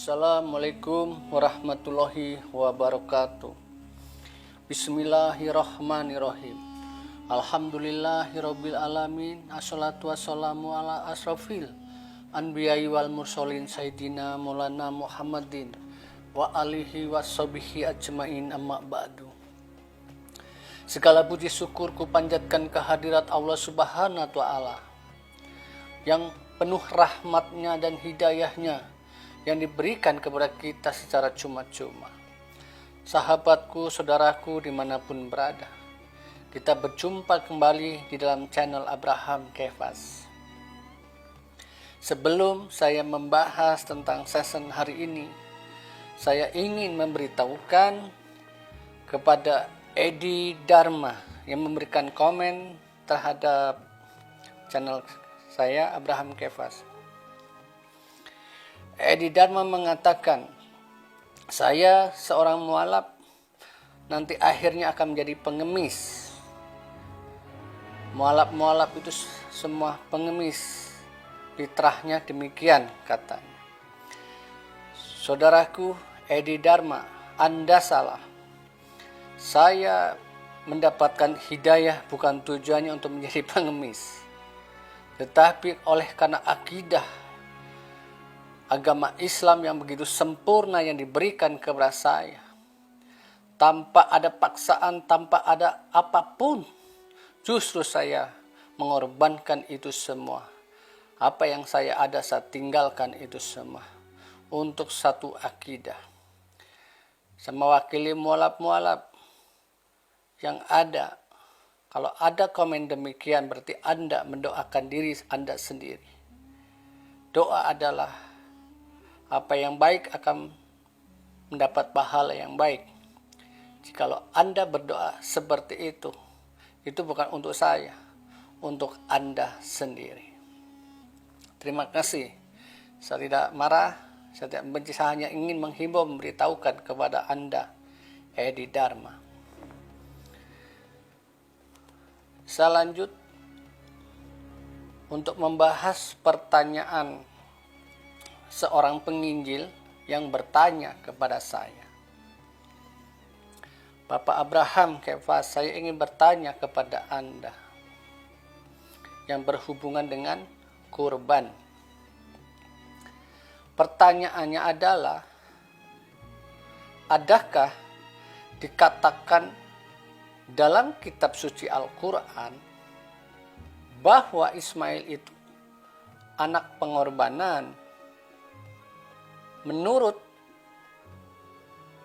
Assalamualaikum warahmatullahi wabarakatuh. Bismillahirrahmanirrahim. Alhamdulillahirabbil alamin. Assalatu wassalamu ala asrofil anbiya'i wal mursalin sayyidina Maulana Muhammadin wa alihi washabihi ajmain, amma ba'du. Segala puji syukur ku panjatkan kehadirat Allah Subhanahu wa ta'ala yang penuh rahmatnya dan hidayahnya yang diberikan kepada kita secara cuma-cuma. Sahabatku, saudaraku dimanapun berada, kita berjumpa kembali di dalam channel Abraham Kefas. Sebelum saya membahas tentang season hari ini, saya ingin memberitahukan kepada Edi Dharma yang memberikan komen terhadap channel saya Abraham Kefas. Edi Dharma mengatakan, saya seorang mualaf nanti akhirnya akan menjadi pengemis. Mualaf-mualaf itu semua pengemis, fitrahnya demikian katanya. Saudaraku Edi Dharma, Anda salah. Saya mendapatkan hidayah bukan tujuannya untuk menjadi pengemis, tetapi oleh karena akidah agama Islam yang begitu sempurna yang diberikan kepada saya, tanpa ada paksaan, tanpa ada apapun, justru saya mengorbankan itu semua. Apa yang saya ada saya tinggalkan itu semua untuk satu akidah. Sama wakili mualaf-mualaf yang ada, kalau ada komen demikian berarti Anda mendoakan diri Anda sendiri. Doa adalah apa yang baik akan mendapat pahala yang baik. Jikalau Anda berdoa seperti itu bukan untuk saya, untuk Anda sendiri. Terima kasih. Saya tidak marah, saya tidak membenci, saya hanya ingin menghimbau, memberitahukan kepada Anda, Edi Dharma. Saya lanjut untuk membahas pertanyaan seorang penginjil yang bertanya kepada saya. Bapak Abraham Kefas, saya ingin bertanya kepada Anda yang berhubungan dengan kurban. Pertanyaannya adalah, adakah dikatakan dalam kitab suci Al-Quran bahwa Ismail itu anak pengorbanan? Menurut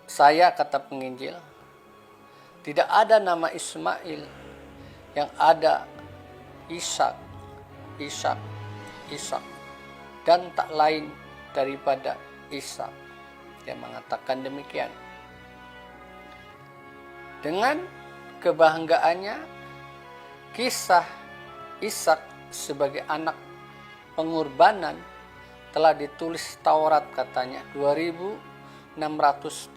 saya, kata penginjil, tidak ada nama Ismail, yang ada Ishak, dan tak lain daripada Ishak. Dia mengatakan demikian. Dengan kebanggaannya, kisah Ishak sebagai anak pengorbanan telah ditulis Taurat katanya 2600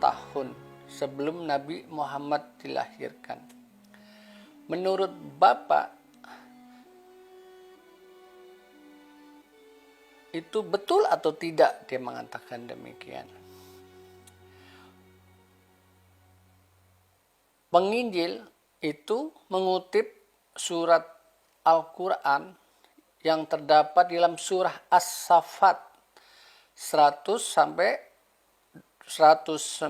tahun sebelum Nabi Muhammad dilahirkan. Menurut Bapak, itu betul atau tidak? Dia mengatakan demikian. Penginjil itu mengutip surat Al-Quran yang terdapat dalam surah As-Saffat 100 sampai 109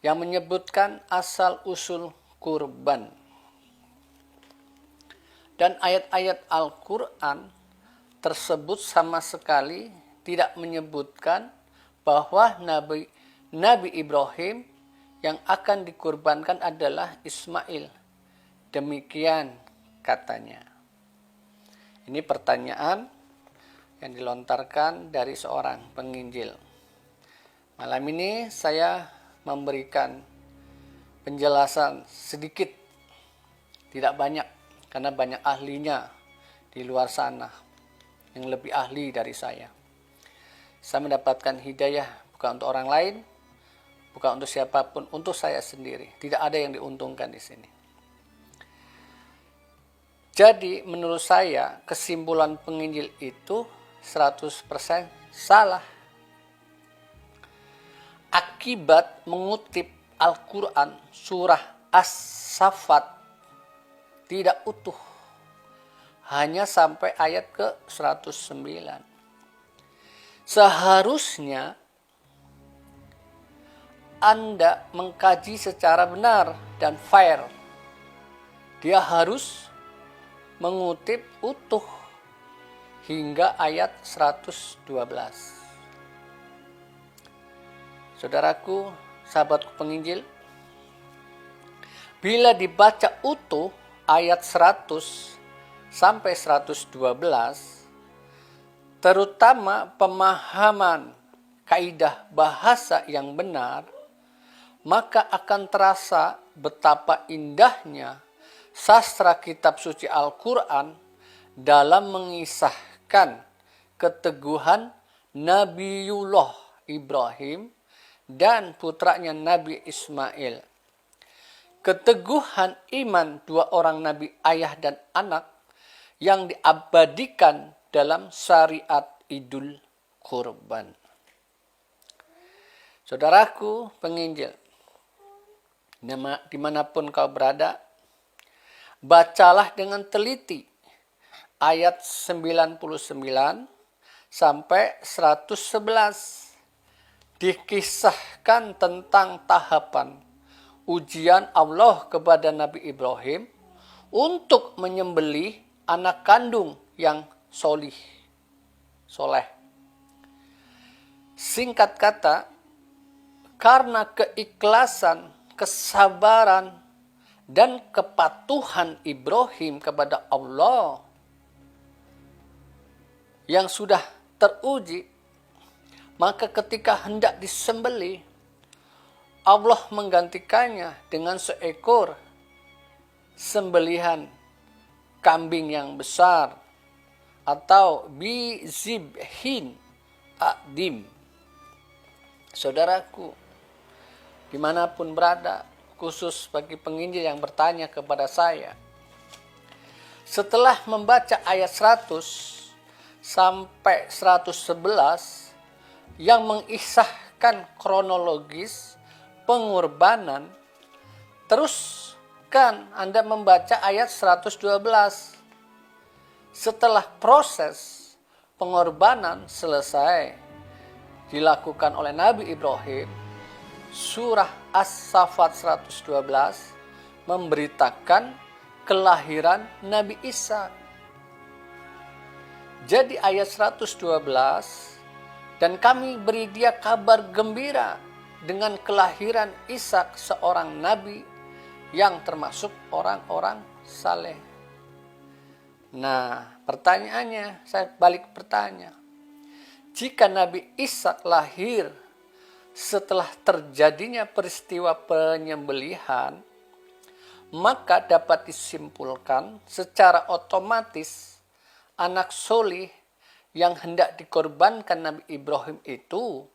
yang menyebutkan asal-usul kurban. Dan ayat-ayat Al-Quran tersebut sama sekali tidak menyebutkan bahwa Nabi Ibrahim yang akan dikurbankan adalah Ismail. Demikian katanya. Ini pertanyaan yang dilontarkan dari seorang penginjil. Malam ini saya memberikan penjelasan sedikit, tidak banyak, karena banyak ahlinya di luar sana yang lebih ahli dari saya. Saya mendapatkan hidayah bukan untuk orang lain, bukan untuk siapapun, untuk saya sendiri. Tidak ada yang diuntungkan di sini. Jadi menurut saya kesimpulan penginjil itu 100% salah. akibat mengutip Al-Quran surah As-Saffat tidak utuh, hanya sampai ayat ke-109. Seharusnya Anda mengkaji secara benar dan fair. Dia harus mengutip utuh hingga ayat 112. Saudaraku, sahabatku penginjil, bila dibaca utuh ayat 100 sampai 112, terutama pemahaman kaidah bahasa yang benar, maka akan terasa betapa indahnya sastra kitab suci Al-Quran dalam mengisahkan keteguhan Nabiullah Ibrahim dan putranya Nabi Ismail. Keteguhan iman dua orang nabi ayah dan anak yang diabadikan dalam syariat Idul Kurban. Saudaraku penginjil, dimanapun kau berada, bacalah dengan teliti ayat 99 sampai 111. Dikisahkan tentang tahapan ujian Allah kepada Nabi Ibrahim untuk menyembelih anak kandung yang soleh. Singkat kata, karena keikhlasan, kesabaran, dan kepatuhan Ibrahim kepada Allah yang sudah teruji, maka ketika hendak disembelih, Allah menggantikannya dengan seekor sembelihan kambing yang besar atau bizibhin adim. Saudaraku, dimanapun berada, khusus bagi penginjil yang bertanya kepada saya, setelah membaca ayat 100 sampai 111 yang mengisahkan kronologis pengorbanan, terus kan Anda membaca ayat 112. Setelah proses pengorbanan selesai dilakukan oleh Nabi Ibrahim, surah As-Saffat 112 memberitakan kelahiran Nabi Isa. Jadi ayat 112, dan kami beri dia kabar gembira dengan kelahiran Ishak, seorang nabi yang termasuk orang-orang saleh. Nah, pertanyaannya, saya balik bertanya. Jika Nabi Ishak lahir setelah terjadinya peristiwa penyembelihan, maka dapat disimpulkan secara otomatis anak soleh yang hendak dikorbankan Nabi Ibrahim itu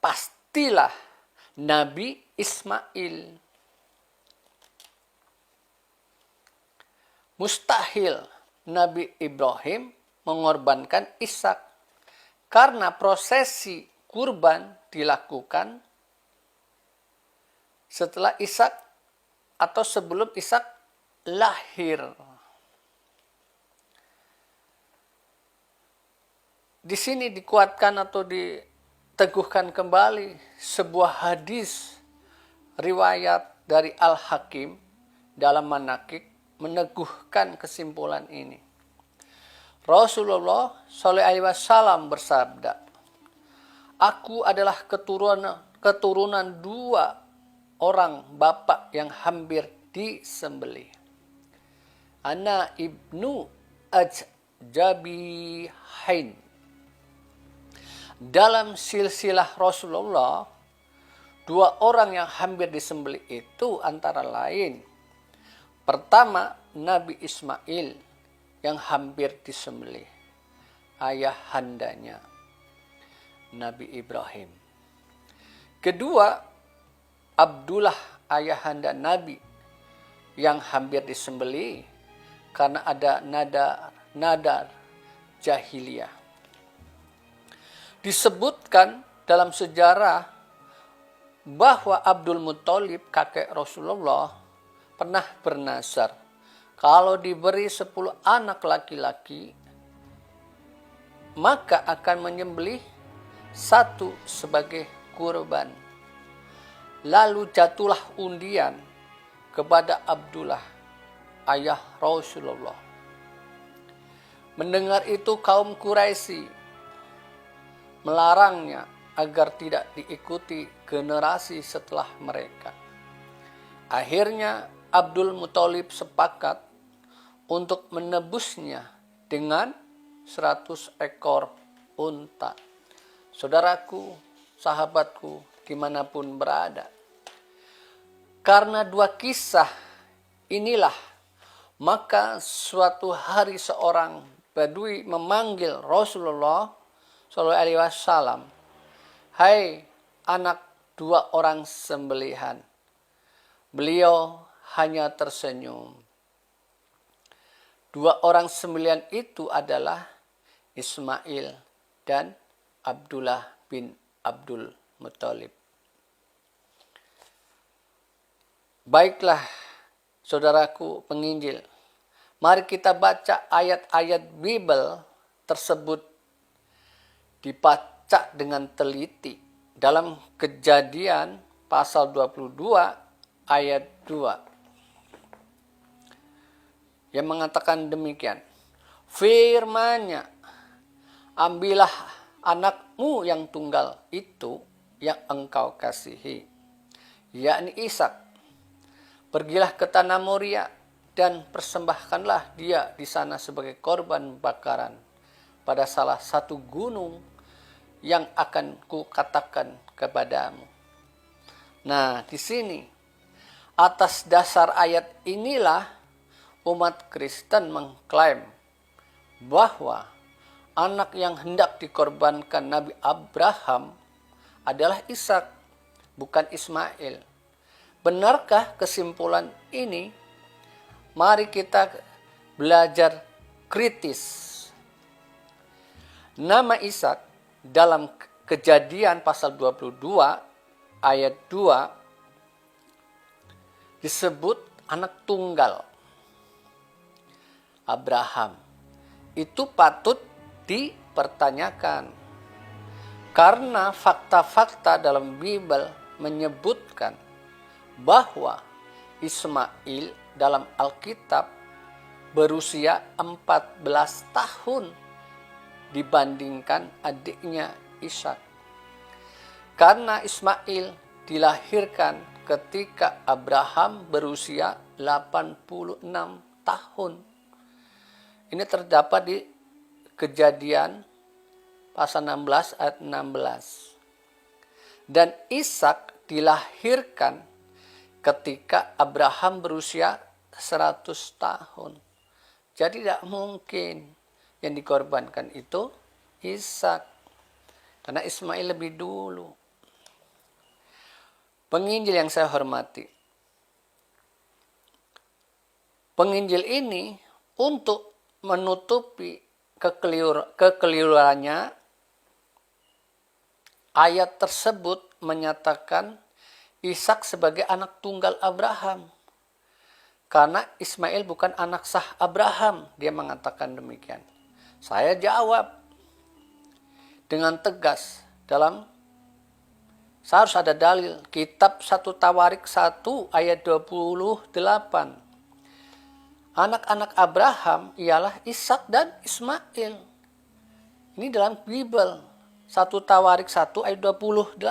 pastilah Nabi Ismail. Mustahil Nabi Ibrahim mengorbankan Ishak karena prosesi kurban dilakukan setelah Ishak atau sebelum Ishak lahir. Di sini dikuatkan atau diteguhkan kembali sebuah hadis riwayat dari Al-Hakim dalam Manaqib meneguhkan kesimpulan ini. Rasulullah SAW bersabda, "Aku adalah keturunan dua orang bapak yang hampir disembelih. Ana ibnu Ajjabihain." Dalam silsilah Rasulullah, dua orang yang hampir disembelih itu antara lain, pertama Nabi Ismail yang hampir disembelih, ayah handanya Nabi Ibrahim. Kedua, Abdullah, ayahanda Nabi yang hampir disembelih karena ada nadar jahiliyah. Disebutkan dalam sejarah bahwa Abdul Muthalib, kakek Rasulullah, pernah bernazar kalau diberi 10 anak laki-laki, maka akan menyembelih satu sebagai kurban. Lalu jatuhlah undian kepada Abdullah, ayah Rasulullah. Mendengar itu kaum Quraisy melarangnya agar tidak diikuti generasi setelah mereka. Akhirnya Abdul Muthalib sepakat untuk menebusnya dengan 100 ekor unta. Saudaraku, sahabatku, dimanapun berada. Karena dua kisah inilah, maka suatu hari seorang Badui memanggil Rasulullah SAW, "Hai anak 2 orang sembelihan." Beliau hanya tersenyum. 2 orang sembelihan itu adalah Ismail dan Abdullah bin Abdul Muthalib. Baiklah, saudaraku penginjil, mari kita baca ayat-ayat Bible tersebut dibaca dengan teliti dalam Kejadian pasal 22 ayat 2 yang mengatakan demikian. Firman-Nya, "Ambillah anakmu yang tunggal itu yang engkau kasihi, yakni Ishak. Pergilah ke tanah Moria dan persembahkanlah dia di sana sebagai korban bakaran pada salah satu gunung yang akan kukatakan kepadamu." Nah, di sini atas dasar ayat inilah umat Kristen mengklaim bahwa anak yang hendak dikorbankan Nabi Abraham adalah Ishak, bukan Ismail. Benarkah kesimpulan ini? Mari kita belajar kritis. Nama Ishak dalam Kejadian pasal 22 ayat 2 disebut anak tunggal Abraham. Itu patut dipertanyakan karena fakta-fakta dalam Bible menyebutkan bahwa Ismail dalam Alkitab berusia 14 tahun dibandingkan adiknya Ishak. Karena Ismail dilahirkan ketika Abraham berusia 86 tahun. Ini terdapat di Kejadian pasal 16 ayat 16. Dan Ishak dilahirkan ketika Abraham berusia 100 tahun. Jadi tidak mungkin yang dikorbankan itu Ishak, karena Ismail lebih dulu. Penginjil yang saya hormati, penginjil ini untuk menutupi kekeliruannya, ayat tersebut menyatakan Ishak sebagai anak tunggal Abraham. Karena Ismail bukan anak sah Abraham, dia mengatakan demikian. Saya jawab dengan tegas saya harus ada dalil. Kitab 1 Tawarik 1 ayat 28. Anak-anak Abraham ialah Ishak dan Ismail. Ini dalam Bible. 1 Tawarik 1 ayat 28.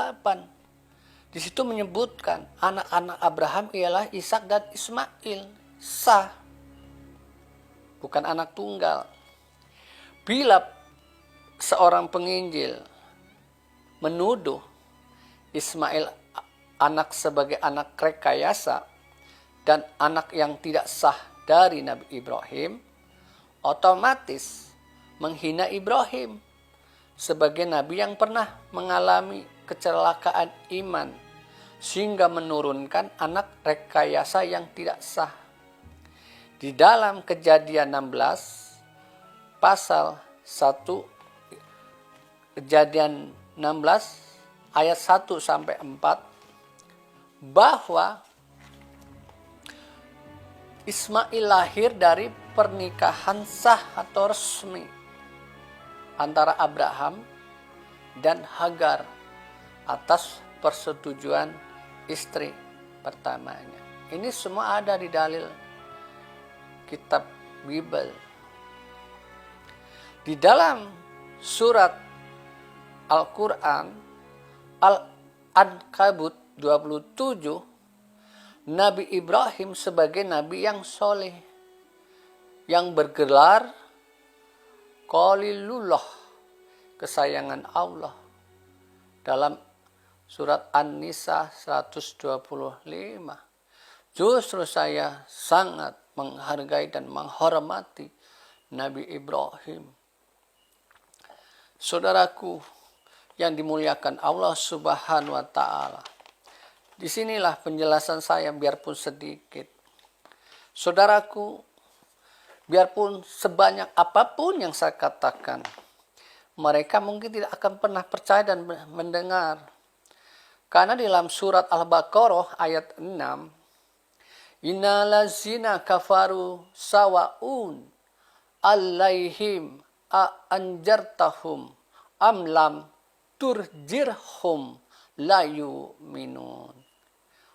Di situ menyebutkan anak-anak Abraham ialah Ishak dan Ismail. Sah. Bukan anak tunggal. Bila seorang penginjil menuduh Ismail anak sebagai anak rekayasa dan anak yang tidak sah dari Nabi Ibrahim, otomatis menghina Ibrahim sebagai nabi yang pernah mengalami kecelakaan iman sehingga menurunkan anak rekayasa yang tidak sah. Di dalam Kejadian 16 pasal 1, Kejadian 16 ayat 1 sampai 4 bahwa Ismail lahir dari pernikahan sah atau resmi antara Abraham dan Hagar atas persetujuan istri pertamanya. Ini semua ada di dalil kitab Bible. Di dalam surat Al-Quran Al-Ankabut 27, Nabi Ibrahim sebagai nabi yang soleh, yang bergelar Khalilullah, kesayangan Allah. Dalam surat An-Nisa 125, justru saya sangat menghargai dan menghormati Nabi Ibrahim. Saudaraku yang dimuliakan Allah Subhanahu wa Ta'ala, disinilah penjelasan saya biarpun sedikit. Saudaraku, biarpun sebanyak apapun yang saya katakan, mereka mungkin tidak akan pernah percaya dan mendengar. Karena di dalam surat Al-Baqarah ayat 6, innalazina kafaru sawa'un alaihim anjartahum amlam turjirhum layu minun.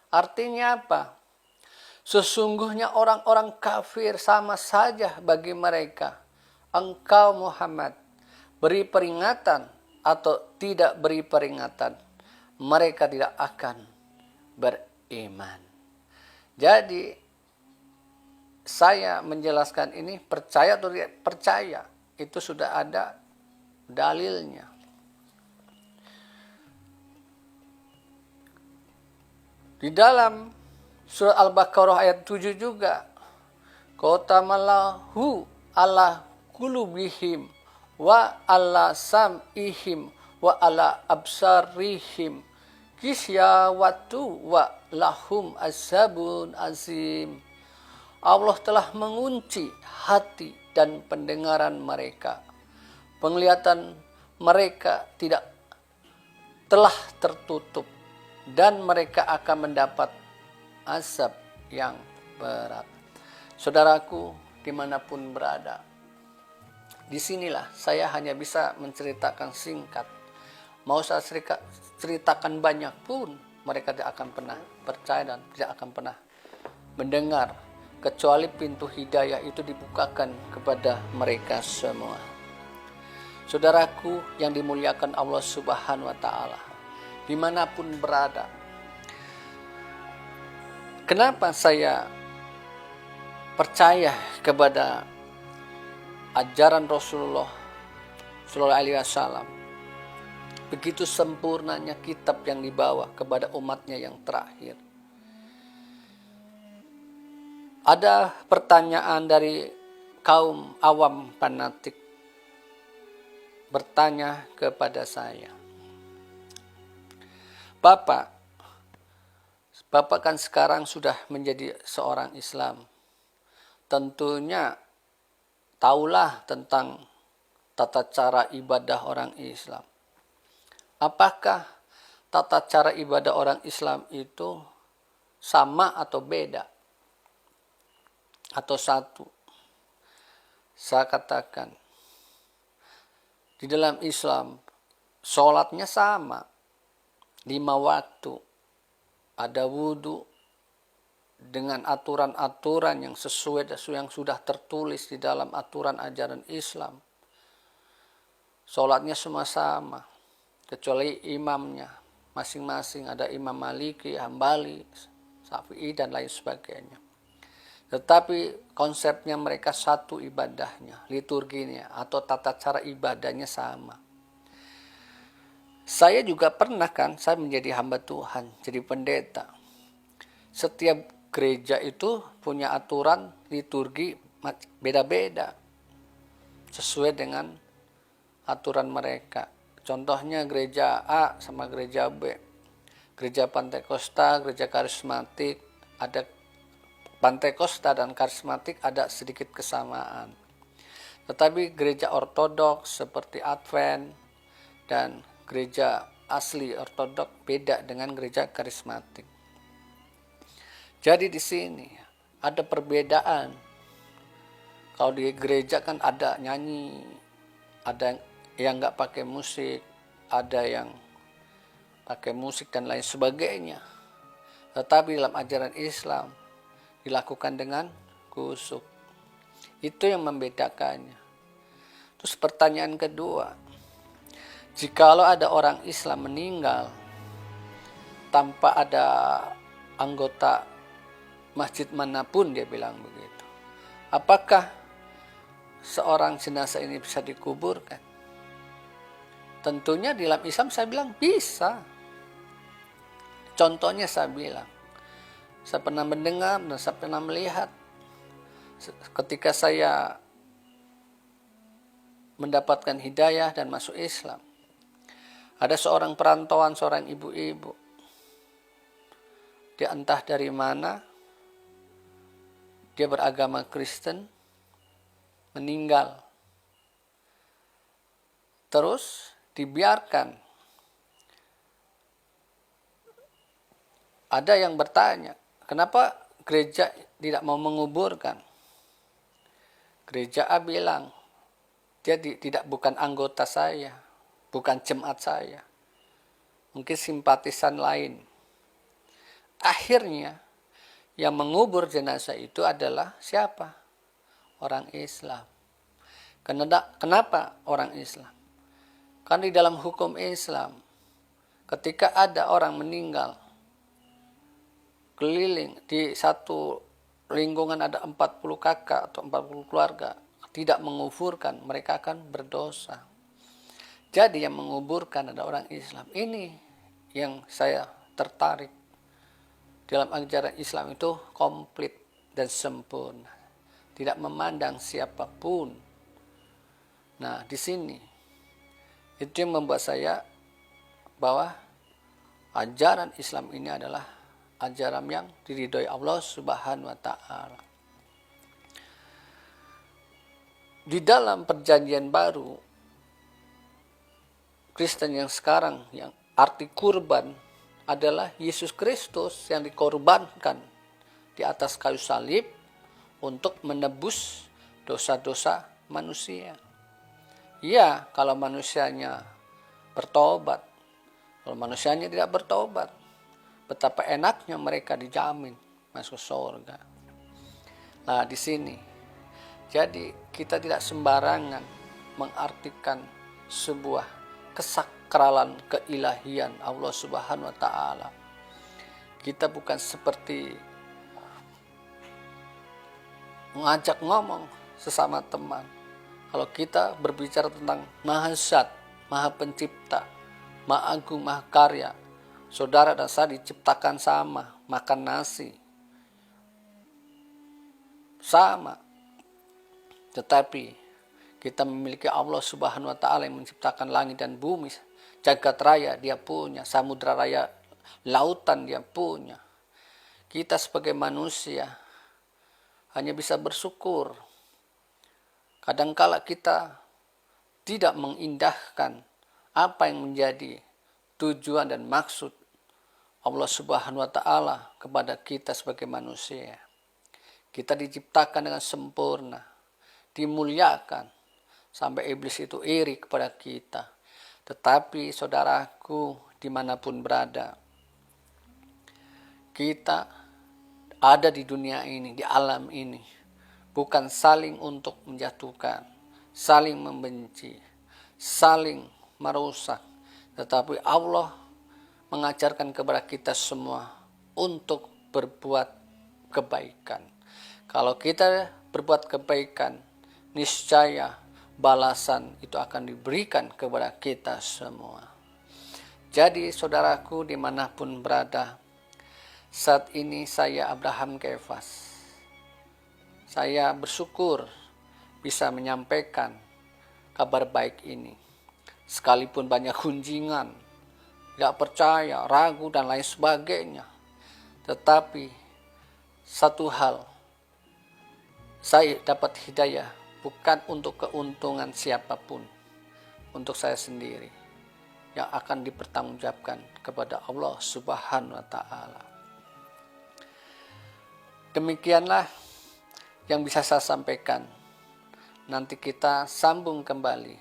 Artinya apa? Sesungguhnya orang-orang kafir sama saja bagi mereka. Engkau Muhammad beri peringatan atau tidak beri peringatan, mereka tidak akan beriman. Jadi saya menjelaskan ini, percaya atau tidak percaya, itu sudah ada dalilnya. Di dalam surat Al-Baqarah ayat 7 juga, qatamalahu ala qulubihim wa ala sam'ihim wa ala absarihim kisyawatu wa lahum azabun azim. Allah telah mengunci hati dan pendengaran mereka. Penglihatan mereka telah tertutup dan mereka akan mendapat azab yang berat. Saudaraku dimanapun berada, disinilah saya hanya bisa menceritakan singkat. Mau saya ceritakan banyak pun, mereka tidak akan pernah percaya dan tidak akan pernah mendengar, kecuali pintu hidayah itu dibukakan kepada mereka semua. Saudaraku yang dimuliakan Allah Subhanahu wa Ta'ala, dimanapun berada, kenapa saya percaya kepada ajaran Rasulullah Sallallahu Alaihi Wasallam? Begitu sempurnanya kitab yang dibawa kepada umatnya yang terakhir. Ada pertanyaan dari kaum awam fanatik bertanya kepada saya, Bapak kan sekarang sudah menjadi seorang Islam. Tentunya tahulah tentang tata cara ibadah orang Islam. Apakah tata cara ibadah orang Islam itu sama atau beda? Atau satu? Saya katakan, di dalam Islam sholatnya sama, 5 waktu, ada wudhu dengan aturan-aturan yang sesuai yang sudah tertulis di dalam aturan ajaran Islam. Sholatnya semua sama, kecuali imamnya masing-masing, ada Imam Maliki, Hambali, Syafi'i dan lain sebagainya. Tetapi konsepnya mereka satu, ibadahnya, liturginya atau tata cara ibadahnya sama. Saya juga pernah saya menjadi hamba Tuhan, jadi pendeta. Setiap gereja itu punya aturan liturgi beda-beda sesuai dengan aturan mereka. Contohnya gereja A sama gereja B. Gereja Pantekosta, gereja karismatik, ada Pantekosta dan karismatik ada sedikit kesamaan. Tetapi gereja ortodoks seperti Advent dan gereja asli ortodoks beda dengan gereja karismatik. Jadi di sini ada perbedaan. Kalau di gereja kan ada nyanyi, ada yang nggak pakai musik, ada yang pakai musik dan lain sebagainya. Tetapi dalam ajaran Islam dilakukan dengan khusyuk. Itu yang membedakannya. Terus pertanyaan kedua, jikalau ada orang Islam meninggal tanpa ada anggota masjid manapun, dia bilang begitu, apakah seorang jenazah ini bisa dikuburkan? Tentunya di dalam Islam saya bilang bisa. Contohnya saya bilang, saya pernah mendengar dan saya pernah melihat ketika saya mendapatkan hidayah dan masuk Islam. Ada seorang perantauan, seorang ibu-ibu. Dia entah dari mana, dia beragama Kristen, meninggal. Terus dibiarkan. Ada yang bertanya, kenapa gereja tidak mau menguburkan? Gereja A bilang, dia bukan anggota saya, bukan jemaat saya. Mungkin simpatisan lain. Akhirnya, yang mengubur jenazah itu adalah siapa? Orang Islam. Kenapa orang Islam? Karena di dalam hukum Islam, ketika ada orang meninggal, keliling di satu lingkungan ada 40 kakak atau 40 keluarga, tidak menguburkan, mereka akan berdosa. Jadi yang menguburkan ada orang Islam. Ini yang saya tertarik. Dalam ajaran Islam itu komplit dan sempurna. Tidak memandang siapapun. Nah, di sini itu yang membuat saya bahwa ajaran Islam ini adalah ajaran yang diridhoi Allah Subhanahu wa taala. Di dalam perjanjian baru, Kristen yang sekarang, yang arti kurban adalah Yesus Kristus yang dikorbankan di atas kayu salib untuk menebus dosa-dosa manusia. Ya, kalau manusianya bertobat. Kalau manusianya tidak bertobat, betapa enaknya mereka dijamin masuk surga. Nah, di sini. Jadi, kita tidak sembarangan mengartikan sebuah kesakralan keilahian Allah Subhanahu wa taala. Kita bukan seperti mengajak ngomong sesama teman. Kalau kita berbicara tentang Maha Zat, Maha Pencipta, Maha Agung, Maha Karya, saudara dan saya diciptakan sama, makan nasi sama. Tetapi kita memiliki Allah Subhanahu wa taala yang menciptakan langit dan bumi, jagat raya dia punya, samudra raya, lautan dia punya. Kita sebagai manusia hanya bisa bersyukur. Kadangkala kita tidak mengindahkan apa yang menjadi tujuan dan maksud Allah Subhanahu wa taala kepada kita sebagai manusia. Kita diciptakan dengan sempurna, dimuliakan, sampai iblis itu iri kepada kita. Tetapi saudaraku, dimanapun berada, kita ada di dunia ini, di alam ini, bukan saling untuk menjatuhkan, saling membenci, saling merusak, tetapi Allah mengajarkan kepada kita semua untuk berbuat kebaikan. Kalau kita berbuat kebaikan, niscaya balasan itu akan diberikan kepada kita semua. Jadi saudaraku dimanapun berada, saat ini saya Abraham Kefas. Saya bersyukur bisa menyampaikan kabar baik ini. Sekalipun banyak gunjingan, tidak percaya, ragu dan lain sebagainya. Tetapi satu hal, saya dapat hidayah bukan untuk keuntungan siapapun, untuk saya sendiri yang akan dipertanggungjawabkan kepada Allah Subhanahu wa taala. Demikianlah yang bisa saya sampaikan. Nanti kita sambung kembali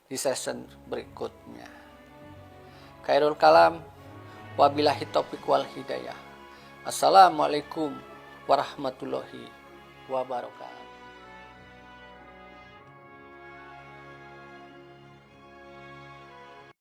di session berikutnya. Khairul kalam, wabillahi taufiq wal hidayah. Assalamualaikum warahmatullahi wabarakatuh.